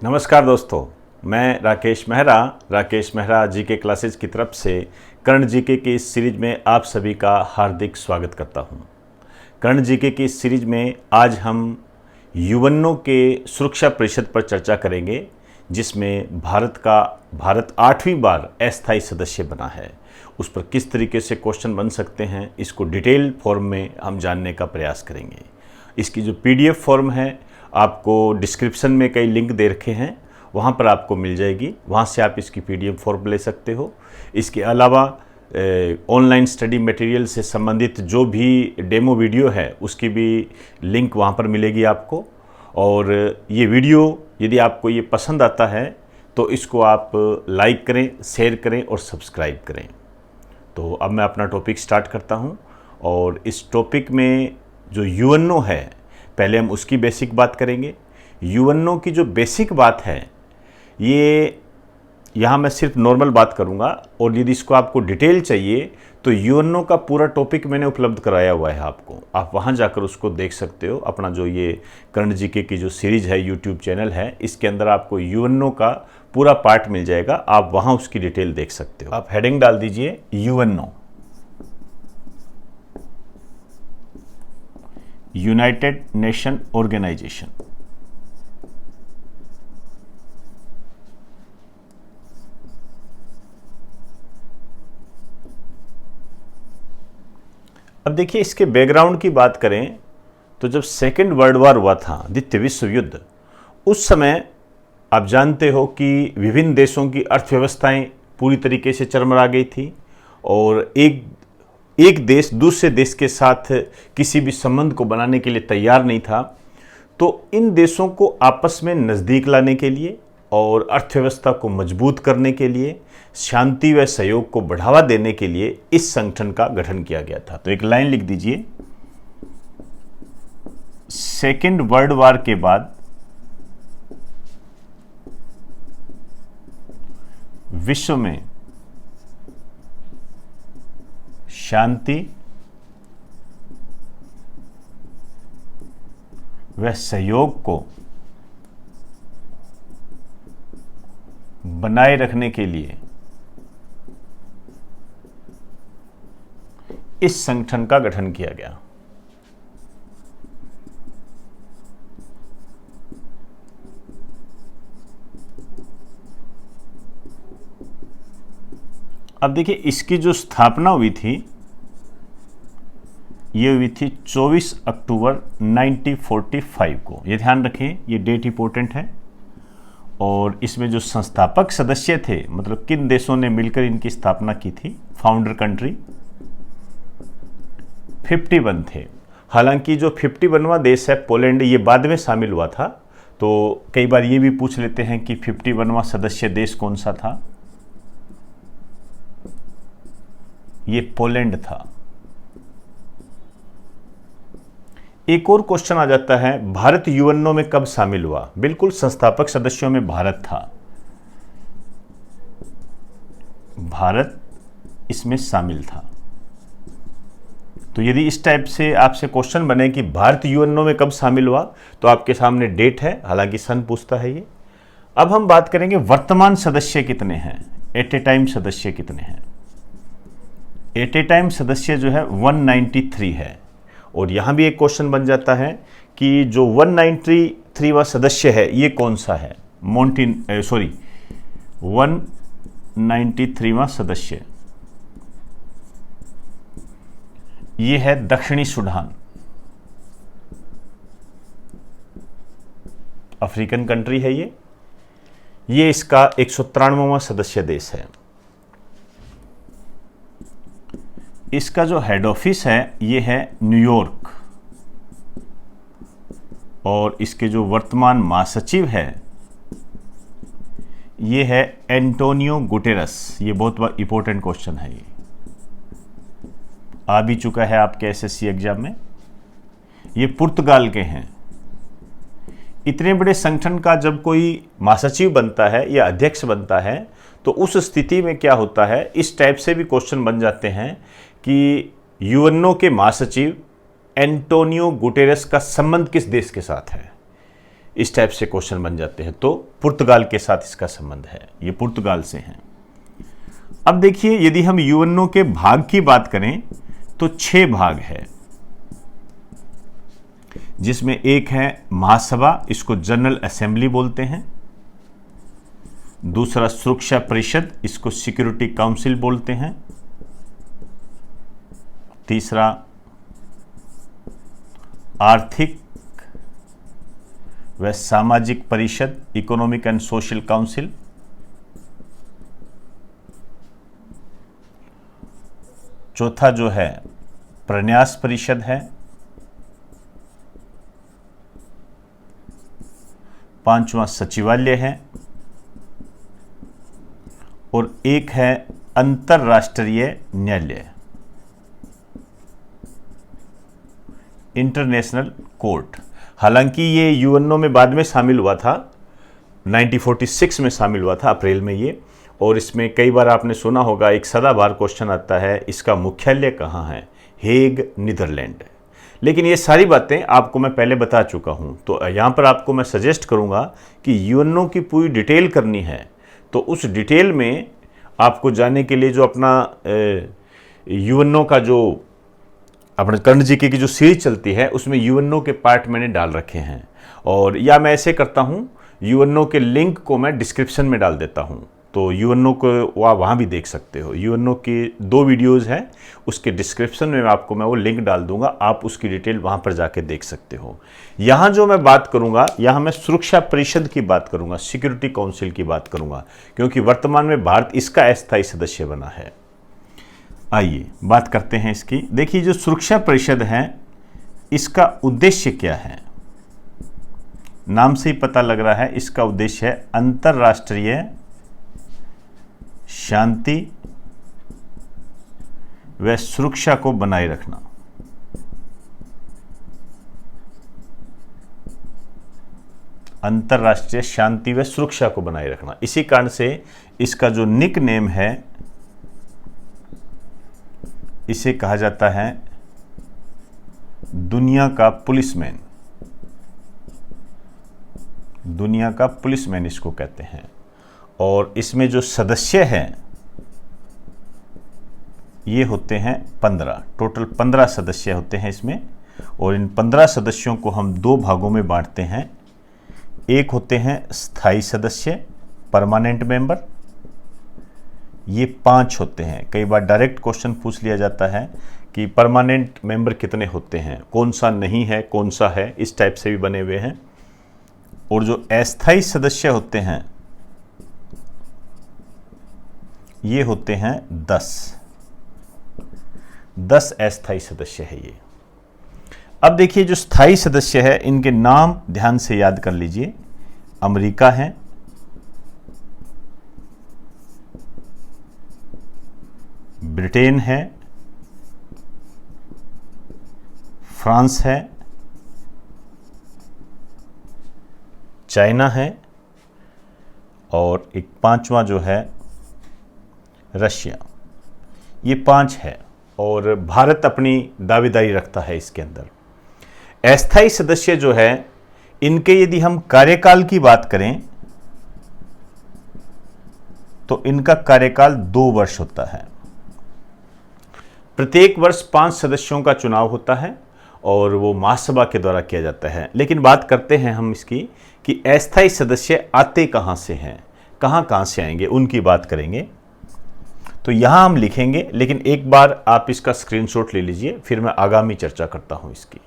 नमस्कार दोस्तों, मैं राकेश मेहरा जीके क्लासेज की तरफ से कर्ण जीके की इस सीरीज में आप सभी का हार्दिक स्वागत करता हूं। कर्ण जीके की इस सीरीज में आज हम यूएनओ के सुरक्षा परिषद पर चर्चा करेंगे, जिसमें भारत 8वीं बार अस्थायी सदस्य बना है। उस पर किस तरीके से क्वेश्चन बन सकते हैं, इसको डिटेल फॉर्म में हम जानने का प्रयास करेंगे। इसकी जो पीडीएफ फॉर्म है आपको डिस्क्रिप्शन में कई लिंक दे रखे हैं, वहाँ पर आपको मिल जाएगी। वहाँ से आप इसकी पीडीएफ फॉर्म ले सकते हो। इसके अलावा ऑनलाइन स्टडी मटेरियल से संबंधित जो भी डेमो वीडियो है उसकी भी लिंक वहाँ पर मिलेगी आपको। और ये वीडियो यदि आपको ये पसंद आता है तो इसको आप लाइक करें, शेयर करें और सब्सक्राइब करें। तो अब मैं अपना टॉपिक स्टार्ट करता हूँ। और इस टॉपिक में जो यूएनओ है, पहले हम उसकी बेसिक बात करेंगे। यूएनओ की जो बेसिक बात है, ये यहाँ मैं सिर्फ नॉर्मल बात करूँगा, और यदि इसको आपको डिटेल चाहिए तो यूएनओ का पूरा टॉपिक मैंने उपलब्ध कराया हुआ है आपको। आप वहाँ जाकर उसको देख सकते हो। अपना जो ये कर्ण जीके की जो सीरीज है, यूट्यूब चैनल है, इसके अंदर आपको यूएनओ का पूरा पार्ट मिल जाएगा। आप वहाँ उसकी डिटेल देख सकते हो। आप हेडिंग डाल दीजिए यूएनओ, यूनाइटेड नेशन ऑर्गेनाइजेशन। अब देखिए, इसके बैकग्राउंड की बात करें तो जब सेकेंड वर्ल्ड वॉर हुआ था, द्वितीय विश्व युद्ध, उस समय आप जानते हो कि विभिन्न देशों की अर्थव्यवस्थाएं पूरी तरीके से चरमरा गई थी, और एक देश दूसरे देश के साथ किसी भी संबंध को बनाने के लिए तैयार नहीं था। तो इन देशों को आपस में नज़दीक लाने के लिए और अर्थव्यवस्था को मजबूत करने के लिए, शांति व सहयोग को बढ़ावा देने के लिए इस संगठन का गठन किया गया था। तो एक लाइन लिख दीजिए, सेकेंड वर्ल्ड वॉर के बाद विश्व में शांति व सहयोग को बनाए रखने के लिए इस संगठन का गठन किया गया। अब देखिए, इसकी जो स्थापना हुई थी, ये हुई थी 24 अक्टूबर 1945 को। ये ध्यान रखें, ये डेट इंपॉर्टेंट है। और इसमें जो संस्थापक सदस्य थे, मतलब किन देशों ने मिलकर इनकी स्थापना की थी, फाउंडर कंट्री 51 थे। हालांकि जो 51वां देश है पोलैंड, ये बाद में शामिल हुआ था। तो कई बार ये भी पूछ लेते हैं कि 51वां सदस्य देश कौन सा था। ये पोलैंड था। एक और क्वेश्चन आ जाता है, भारत यूएनओ में कब शामिल हुआ? बिल्कुल, संस्थापक सदस्यों में भारत था। भारत इसमें शामिल था। तो यदि इस टाइप से आपसे क्वेश्चन बने कि भारत यूएनओ में कब शामिल हुआ, तो आपके सामने डेट है, हालांकि सन पूछता है ये। अब हम बात करेंगे वर्तमान सदस्य कितने हैं, एट ए टाइम सदस्य कितने हैं। एट ए टाइम सदस्य जो है 193 है। और यहाँ भी एक क्वेश्चन बन जाता है कि जो 193वां सदस्य है ये कौन सा है। 193वां सदस्य ये है दक्षिणी सूडान, अफ्रीकन कंट्री है ये इसका 193वां सदस्य देश है। इसका जो हेड ऑफिस है ये है न्यूयॉर्क, और इसके जो वर्तमान महासचिव है ये है एंटोनियो गुटेरस। ये बहुत इंपॉर्टेंट क्वेश्चन है, ये आ भी चुका है आपके एसएससी एग्जाम में। ये पुर्तगाल के हैं। इतने बड़े संगठन का जब कोई महासचिव बनता है या अध्यक्ष बनता है, तो उस स्थिति में क्या होता है, इस टाइप से भी क्वेश्चन बन जाते हैं कि यूएनओ के महासचिव एंटोनियो गुटेरेस का संबंध किस देश के साथ है। इस टाइप से क्वेश्चन बन जाते हैं। तो पुर्तगाल के साथ इसका संबंध है, ये पुर्तगाल से हैं। अब देखिए, यदि हम यूएनओ के भाग की बात करें तो 6 भाग है, जिसमें एक है महासभा, इसको जनरल असेंबली बोलते हैं। दूसरा सुरक्षा परिषद, इसको सिक्योरिटी काउंसिल बोलते हैं। तीसरा आर्थिक व सामाजिक परिषद, इकोनॉमिक एंड सोशल काउंसिल। चौथा जो है प्रन्यास परिषद है। पांचवा सचिवालय है और एक है अंतरराष्ट्रीय न्यायालय, इंटरनेशनल कोर्ट। हालांकि ये यूएनओ में बाद में शामिल हुआ था, 1946 में शामिल हुआ था, अप्रैल में ये। और इसमें कई बार आपने सुना होगा, एक सदाबहार क्वेश्चन आता है, इसका मुख्यालय कहाँ है? Hague, Netherlands. लेकिन ये सारी बातें आपको मैं पहले बता चुका हूँ। तो यहाँ पर आपको मैं सजेस्ट करूँगा कि यूएनओ की पूरी डिटेल करनी है, तो उस डिटेल में आपको जाने के लिए जो अपना यूएनओ का जो अपने कर्ण जीके की जो सीरीज चलती है, उसमें यूएनओ के पार्ट मैंने डाल रखे हैं। और या मैं ऐसे करता हूँ, यूएनओ के लिंक को मैं डिस्क्रिप्शन में डाल देता हूँ, तो यूएनओ को वहाँ भी देख सकते हो। यूएनओ की 2 वीडियोज़ हैं, उसके डिस्क्रिप्शन में आपको मैं वो लिंक डाल दूंगा, आप उसकी डिटेल वहाँ पर जाके देख सकते हो। यहाँ जो मैं बात करूँगा, यहाँ मैं सुरक्षा परिषद की बात करूँगा, सिक्योरिटी काउंसिल की बात करूँगा, क्योंकि वर्तमान में भारत इसका अस्थायी सदस्य बना है। आइए बात करते हैं इसकी। देखिए, जो सुरक्षा परिषद है, इसका उद्देश्य क्या है? नाम से ही पता लग रहा है, इसका उद्देश्य है अंतरराष्ट्रीय शांति व सुरक्षा को बनाए रखना। अंतरराष्ट्रीय शांति व सुरक्षा को बनाए रखना। इसी कारण से इसका जो निक नेम है, इसे कहा जाता है दुनिया का पुलिसमैन। दुनिया का पुलिसमैन इसको कहते हैं। और इसमें जो सदस्य हैं, ये होते हैं 15, टोटल 15 सदस्य होते हैं इसमें। और इन 15 सदस्यों को हम 2 भागों में बांटते हैं। एक होते हैं स्थायी सदस्य, परमानेंट मेंबर, ये 5 होते हैं। कई बार डायरेक्ट क्वेश्चन पूछ लिया जाता है कि परमानेंट मेंबर कितने होते हैं, कौन सा नहीं है, कौन सा है, इस टाइप से भी बने हुए हैं। और जो अस्थायी सदस्य होते हैं, ये होते हैं 10 अस्थायी सदस्य है ये। अब देखिए, जो स्थायी सदस्य है, इनके नाम ध्यान से याद कर लीजिए। अमेरिका है, ब्रिटेन है, फ्रांस है, चाइना है, और एक 5वां जो है रशिया। ये 5 है और भारत अपनी दावेदारी रखता है इसके अंदर। अस्थायी सदस्य जो है, इनके यदि हम कार्यकाल की बात करें तो इनका कार्यकाल 2 वर्ष होता है। प्रत्येक वर्ष 5 सदस्यों का चुनाव होता है और वो महासभा के द्वारा किया जाता है। लेकिन बात करते हैं हम इसकी कि अस्थायी सदस्य आते कहाँ से हैं, कहाँ से आएंगे, उनकी बात करेंगे। तो यहाँ हम लिखेंगे, लेकिन एक बार आप इसका स्क्रीनशॉट ले लीजिए, फिर मैं आगामी चर्चा करता हूँ इसकी।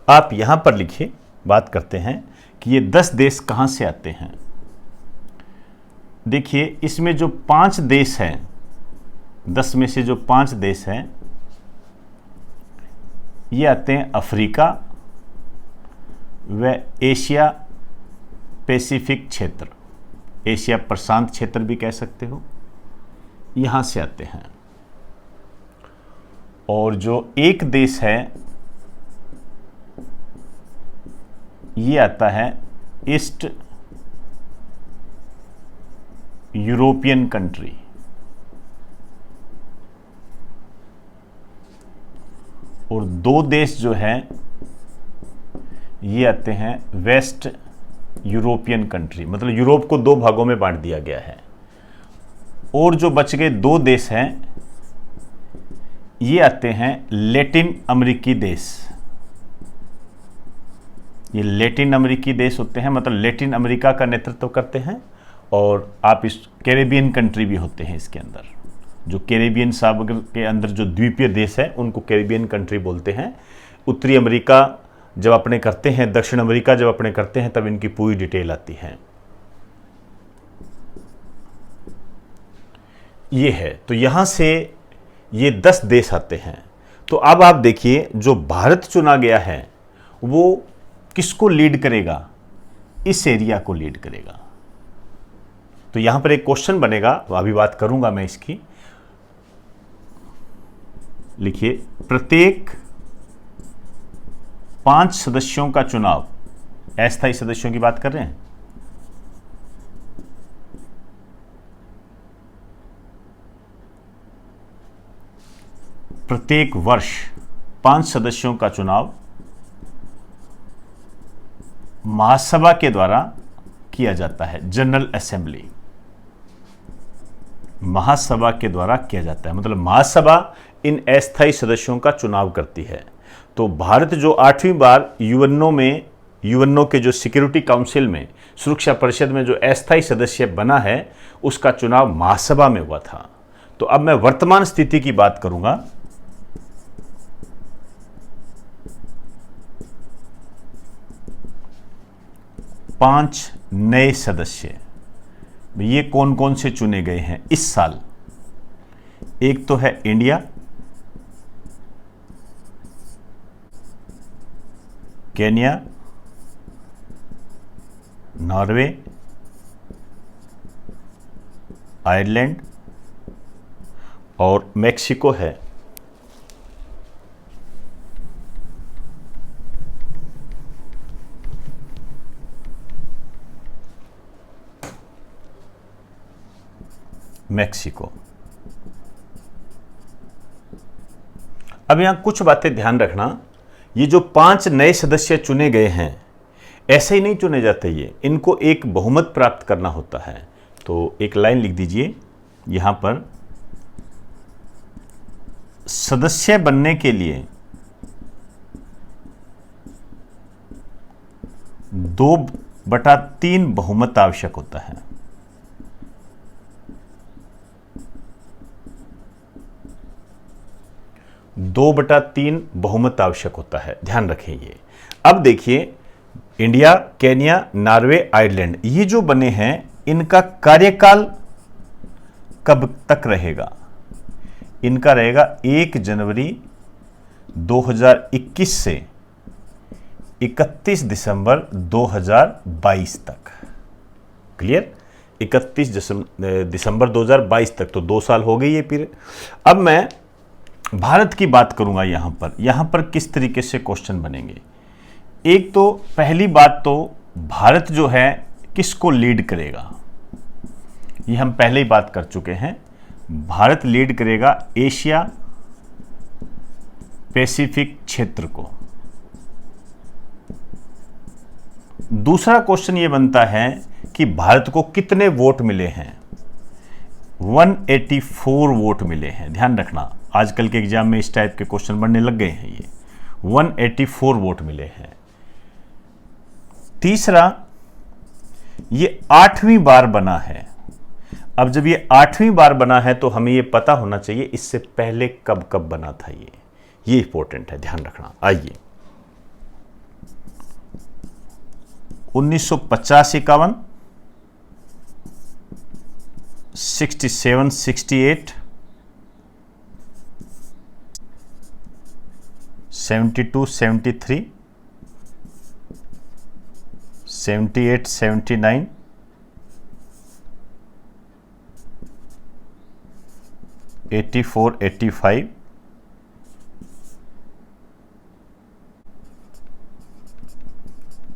आप यहां पर लिखिए, बात करते हैं कि ये 10 देश कहां से आते हैं। देखिए, इसमें जो 5 देश हैं, 10 में से जो 5 देश हैं, ये आते हैं अफ्रीका व एशिया पैसिफिक क्षेत्र, एशिया प्रशांत क्षेत्र भी कह सकते हो, यहां से आते हैं। और जो एक देश है ये आता है ईस्ट यूरोपियन कंट्री, और दो देश जो है ये आते हैं वेस्ट यूरोपियन कंट्री, मतलब यूरोप को दो भागों में बांट दिया गया है। और जो बच गए दो देश हैं ये आते हैं लैटिन अमेरिकी देश। ये लैटिन अमेरिकी देश होते हैं, मतलब लैटिन अमेरिका का नेतृत्व करते हैं। और आप इस कैरेबियन कंट्री भी होते हैं इसके अंदर, जो कैरेबियन सागर के अंदर जो द्वीपीय देश है उनको कैरेबियन कंट्री बोलते हैं। उत्तरी अमेरिका जब अपने करते हैं, दक्षिण अमेरिका जब अपने करते हैं, तब इनकी पूरी डिटेल आती है। ये है, तो यहां से ये 10 देश आते हैं। तो अब आप देखिए जो भारत चुना गया है वो किसको लीड करेगा? इस एरिया को लीड करेगा। तो यहां पर एक क्वेश्चन बनेगा, अभी बात करूंगा मैं इसकी। लिखिए, प्रत्येक 5 सदस्यों का चुनाव, अस्थायी सदस्यों की बात कर रहे हैं, प्रत्येक वर्ष 5 सदस्यों का चुनाव महासभा के द्वारा किया जाता है। जनरल असेंबली महासभा के द्वारा किया जाता है, मतलब महासभा इन अस्थायी सदस्यों का चुनाव करती है। तो भारत जो 8वीं बार यूएनओ के जो सिक्योरिटी काउंसिल में, सुरक्षा परिषद में जो अस्थायी सदस्य बना है, उसका चुनाव महासभा में हुआ था। तो अब मैं वर्तमान स्थिति की बात करूंगा। पांच नए सदस्य, ये कौन कौन से चुने गए हैं इस साल? एक तो है इंडिया, केन्या, नॉर्वे, आयरलैंड और मेक्सिको है। मेक्सिको। अब यहां कुछ बातें ध्यान रखना। ये जो 5 नए सदस्य चुने गए हैं, ऐसे ही नहीं चुने जाते, ये इनको एक बहुमत प्राप्त करना होता है। तो एक लाइन लिख दीजिए यहां पर, सदस्य बनने के लिए 2/3 बहुमत आवश्यक होता है। 2/3 बहुमत आवश्यक होता है, ध्यान रखें ये। अब देखिए, इंडिया, केन्या, नॉर्वे, आयरलैंड, ये जो बने हैं, इनका कार्यकाल कब तक रहेगा? इनका रहेगा 1 जनवरी 2021 से 31 दिसंबर 2022 तक। क्लियर? 31 दिसंबर 2022 तक, तो 2 साल हो गई ये पीरियड। अब मैं भारत की बात करूंगा। यहां पर किस तरीके से क्वेश्चन बनेंगे? एक तो पहली बात तो भारत जो है किसको लीड करेगा, ये हम पहले ही बात कर चुके हैं। भारत लीड करेगा एशिया पैसिफिक क्षेत्र को। दूसरा क्वेश्चन ये बनता है कि भारत को कितने वोट मिले हैं? 184 वोट मिले हैं। ध्यान रखना, आजकल के एग्जाम में इस टाइप के क्वेश्चन बनने लग गए हैं। ये 184 वोट मिले हैं। तीसरा, ये 8वीं बार बना है। अब जब ये 8वीं बार बना है तो हमें ये पता होना चाहिए इससे पहले कब कब बना था। ये इंपॉर्टेंट है, ध्यान रखना। आइए, 1950-51, 67-68, 72-73, 78-79, 84, 85,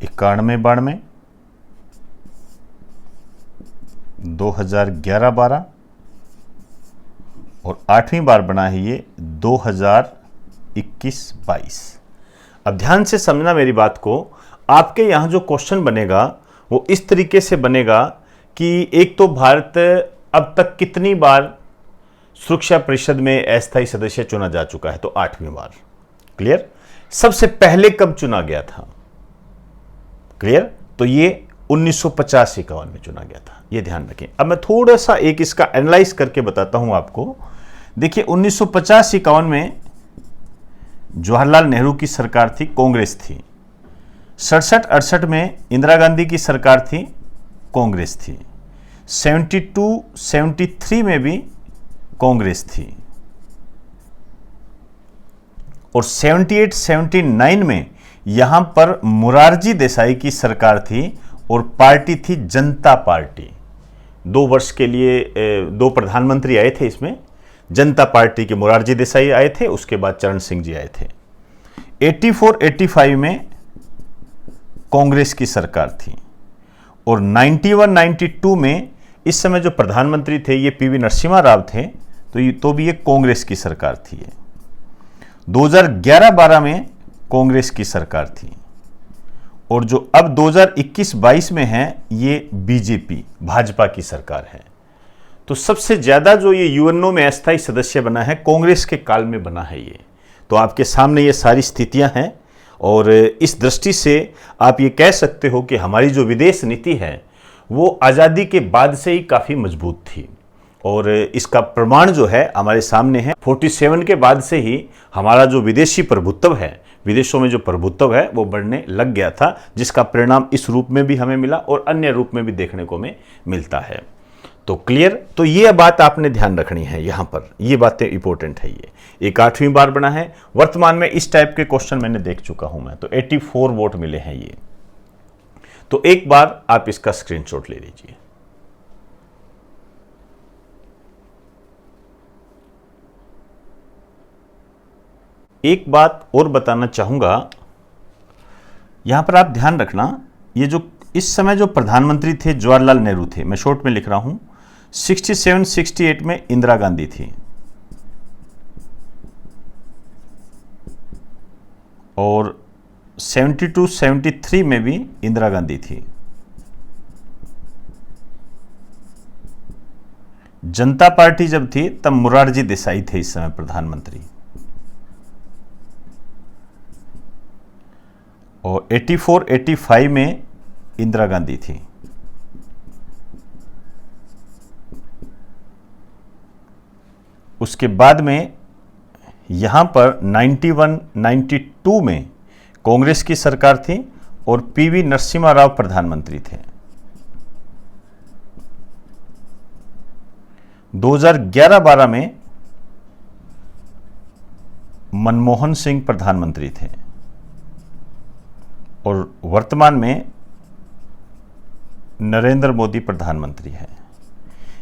91, 92, 2011, 12 और 8वीं बार बना है ये 2021, 22। अब ध्यान से समझना मेरी बात को। आपके यहाँ जो क्वेश्चन बनेगा वो इस तरीके से बनेगा कि एक तो भारत अब तक कितनी बार सुरक्षा परिषद में अस्थायी सदस्य चुना जा चुका है, तो 8वीं बार। क्लियर। सबसे पहले कब चुना गया था? क्लियर। तो ये 1950-51 में चुना गया था, ये ध्यान रखें। अब मैं थोड़ा सा एक इसका एनालाइज करके बताता हूं आपको। देखिए 1950-51 में जवाहरलाल नेहरू की सरकार थी, कांग्रेस थी। 67-68 में इंदिरा गांधी की सरकार थी, कांग्रेस थी। 72-73 में भी कांग्रेस थी और 78-79 में यहां पर मोरारजी देसाई की सरकार थी और पार्टी थी जनता पार्टी। 2 वर्ष के लिए 2 प्रधानमंत्री आए थे इसमें। जनता पार्टी के मोरारजी देसाई आए थे, उसके बाद चरण सिंह जी आए थे। 84-85 में कांग्रेस की सरकार थी और 91-92 में इस समय जो प्रधानमंत्री थे ये पीवी नरसिम्हा राव थे, तो भी ये कांग्रेस की सरकार थी। 2011-12 में कांग्रेस की सरकार थी और जो अब 2021-22 में है ये बीजेपी, भाजपा की सरकार है। तो सबसे ज्यादा जो ये यूएनओ में अस्थायी सदस्य बना है कांग्रेस के काल में बना है ये। तो आपके सामने ये सारी स्थितियां हैं और इस दृष्टि से आप ये कह सकते हो कि हमारी जो विदेश नीति है वो आज़ादी के बाद से ही काफ़ी मजबूत थी और इसका प्रमाण जो है हमारे सामने है। 47 के बाद से ही हमारा जो विदेशी प्रभुत्व है, विदेशों में जो प्रभुत्व है वो बढ़ने लग गया था, जिसका परिणाम इस रूप में भी हमें मिला और अन्य रूप में भी देखने को हमें मिलता है। तो क्लियर। तो ये बात आपने ध्यान रखनी है, यहां पर ये बातें इंपॉर्टेंट है। ये एक 8वीं बार बना है। वर्तमान में इस टाइप के क्वेश्चन मैंने देख चुका हूं मैं, तो 84 वोट मिले हैं ये। तो एक बार आप इसका स्क्रीनशॉट ले लीजिए। एक बात और बताना चाहूंगा, यहां पर आप ध्यान रखना, ये जो इस समय जो प्रधानमंत्री थे जवाहरलाल नेहरू थे, मैं शॉर्ट में लिख रहा हूं। 67-68 में इंदिरा गांधी थी और 72-73 में भी इंदिरा गांधी थी। जनता पार्टी जब थी तब मोरारजी देसाई थे इस समय प्रधानमंत्री। और 84-85 में इंदिरा गांधी थी। उसके बाद में यहां पर 91-92 में कांग्रेस की सरकार थी और पीवी नरसिम्हा राव प्रधानमंत्री थे। 2011-12 में मनमोहन सिंह प्रधानमंत्री थे और वर्तमान में नरेंद्र मोदी प्रधानमंत्री है।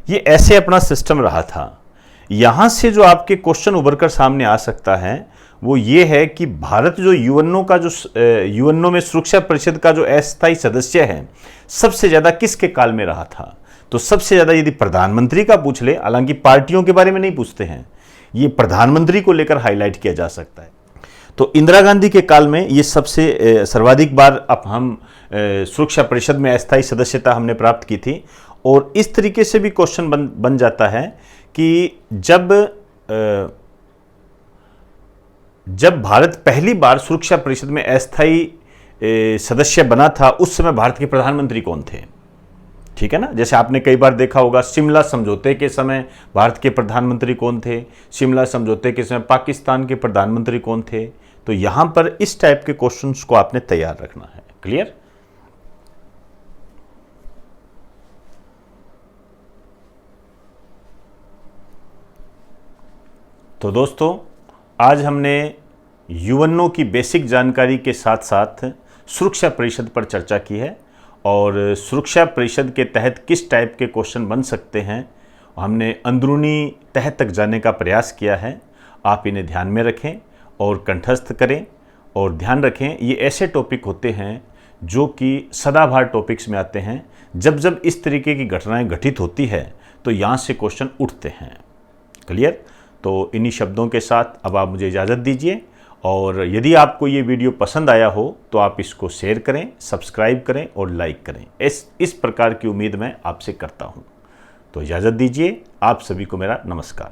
ये ऐसे अपना सिस्टम रहा था। यहां से जो आपके क्वेश्चन उभर कर सामने आ सकता है वो ये है कि भारत जो यूएनओ में सुरक्षा परिषद का जो अस्थायी सदस्य है, सबसे ज्यादा किसके काल में रहा था? तो सबसे ज्यादा यदि प्रधानमंत्री का पूछ ले, हालांकि पार्टियों के बारे में नहीं पूछते हैं, ये प्रधानमंत्री को लेकर हाईलाइट किया जा सकता है। तो इंदिरा गांधी के काल में ये सबसे सर्वाधिक बार अब हम सुरक्षा परिषद में अस्थायी सदस्यता हमने प्राप्त की थी। और इस तरीके से भी क्वेश्चन बन जाता है कि जब भारत पहली बार सुरक्षा परिषद में अस्थायी सदस्य बना था, उस समय भारत के प्रधानमंत्री कौन थे? ठीक है ना। जैसे आपने कई बार देखा होगा, शिमला समझौते के समय भारत के प्रधानमंत्री कौन थे, शिमला समझौते के समय पाकिस्तान के प्रधानमंत्री कौन थे। तो यहां पर इस टाइप के क्वेश्चंस को आपने तैयार रखना है। क्लियर। तो दोस्तों, आज हमने यूएनओ की बेसिक जानकारी के साथ साथ सुरक्षा परिषद पर चर्चा की है और सुरक्षा परिषद के तहत किस टाइप के क्वेश्चन बन सकते हैं हमने अंदरूनी तह तक जाने का प्रयास किया है। आप इन्हें ध्यान में रखें और कंठस्थ करें और ध्यान रखें ये ऐसे टॉपिक होते हैं जो कि सदाबहार टॉपिक्स में आते हैं। जब जब इस तरीके की घटनाएं घटित होती है तो यहाँ से क्वेश्चन उठते हैं। क्लियर? तो इन्हीं शब्दों के साथ अब आप मुझे इजाज़त दीजिए और यदि आपको ये वीडियो पसंद आया हो तो आप इसको शेयर करें, सब्सक्राइब करें और लाइक करें। इस प्रकार की उम्मीद मैं आपसे करता हूँ। तो इजाज़त दीजिए। आप सभी को मेरा नमस्कार।